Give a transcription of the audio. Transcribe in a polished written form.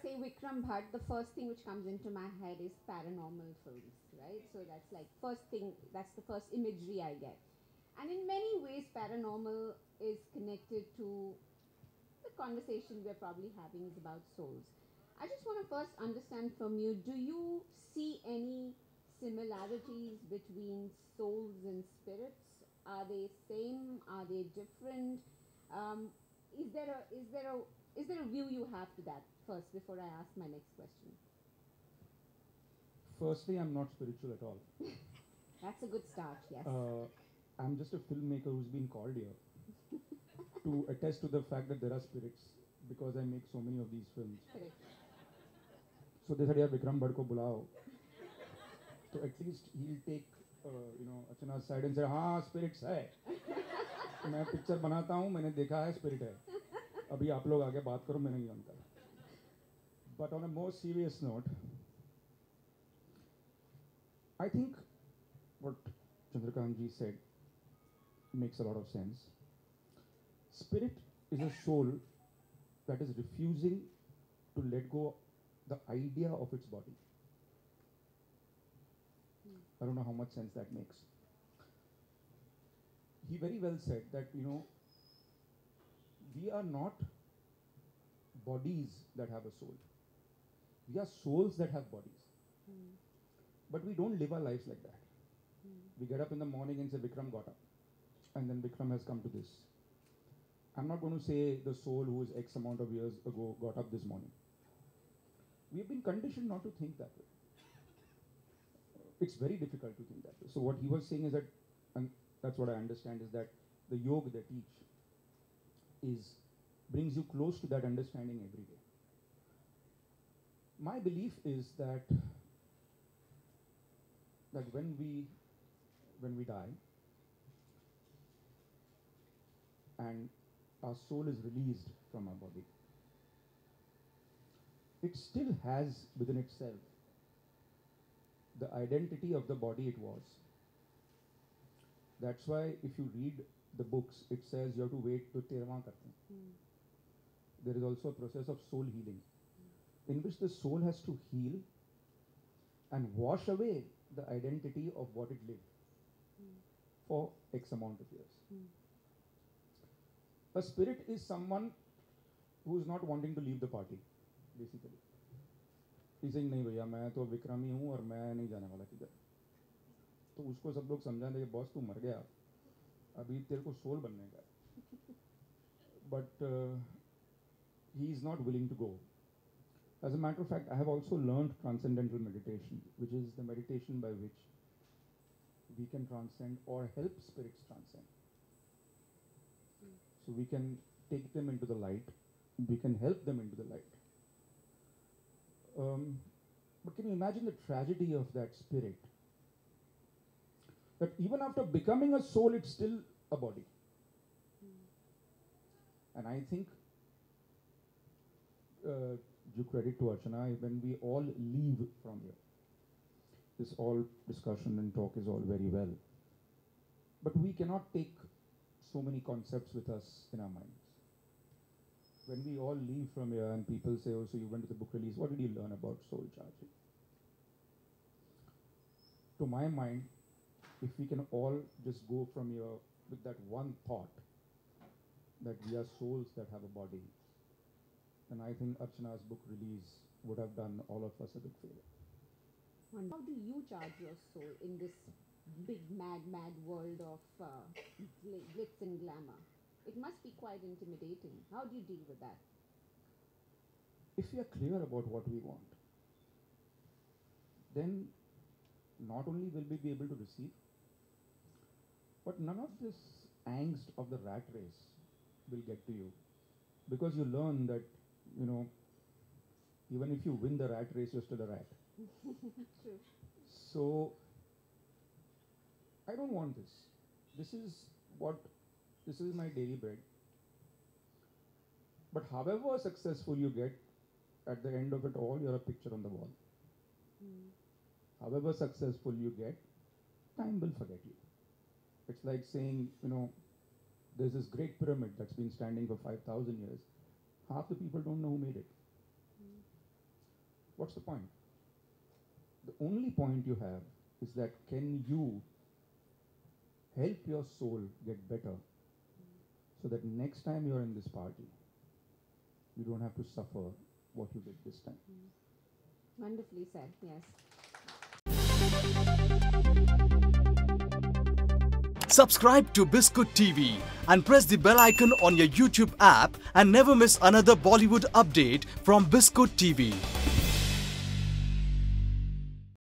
say Vikram Bhatt, the first thing which comes into my head is paranormal films, right? So that's like first thing. That's the first imagery I get, and in many ways, paranormal is connected to the conversation we're probably having is about souls. I just want to first understand from you: do you see any similarities between souls and spirits? Are they same? Are they different? Um, is there a is there a is there a view you have to that first before I ask my next question? Firstly, I'm not spiritual at all. That's a good start. Yes. I'm just a filmmaker who's been called here to attest to the fact that there are spirits because I make so many of these films. Correct. So they said, यार विक्रम भट्ट को बुलाओ. So at least he'll take Archana's side and say, हाँ spirits है. मैं picture बनाता हूँ, मैंने देखा है spirit है. अभी आप लोग आगे बात करो, मैं नहीं जानता. But on a more serious note, I think what Chandrakant ji said makes a lot of sense. Spirit is a soul that is refusing to let go the idea of its body. I don't know how much sense that makes. He very well said that, we are not bodies that have a soul. We are souls that have bodies. But we don't live our lives like that. We get up in the morning and say, Vikram got up. And then Vikram has come to this. I'm not going to say the soul who is X amount of years ago got up this morning. We have been conditioned not to think that way. It's very difficult to think that way. So what he was saying is that, and that's what I understand, is that the yoga they teach brings you close to that understanding every day. My belief is that when we die and our soul is released from our body, it still has within itself the identity of the body it was. That's why if you read the books, it says you have to wait to terwa karte hain. There is also a process of soul healing, in which the soul has to heal and wash away the identity of what it lived for X amount of years. A spirit is someone who is not wanting to leave the party, basically. He's saying, नहीं भैया मैं तो विक्रमी हूँ और मैं नहीं जाने वाला किधर. तो उसको सब लोग समझाने कि बॉस तू मर गया, अभी तेरे को सोल बनने का. But he is not willing to go. As a matter of fact, I have also learned transcendental meditation, which is the meditation by which we can transcend or help spirits transcend. So we can take them into the light, we can help them into the light. But can you imagine the tragedy of that spirit? That even after becoming a soul, it's still a body. And I think due credit to Archana, when we all leave from here, this all discussion and talk is all very well, but we cannot take so many concepts with us in our minds. When we all leave from here and people say, oh, so you went to the book release, what did you learn about soul charging? To my mind, if we can all just go from here with that one thought, that we are souls that have a body, then I think Archana's book release would have done all of us a big favor. How do you charge your soul in this big, mad world of glitz and glamour? It must be quite intimidating. How do you deal with that? If we are clear about what we want, then not only will we be able to receive, but none of this angst of the rat race will get to you. Because you learn that, even if you win the rat race, you're still a rat. True. So, I don't want this. This is my daily bread. But however successful you get, at the end of it all, you're a picture on the wall. However successful you get, time will forget you. It's like saying, there's this great pyramid that's been standing for 5,000 years. half the people don't know who made it. What's the point? The only point you have is that can you help your soul get better so that next time you're in this party, you don't have to suffer what you did this time. Wonderfully said, yes. Subscribe to Biscuit TV and press the bell icon on your YouTube app and never miss another Bollywood update from Biscuit TV.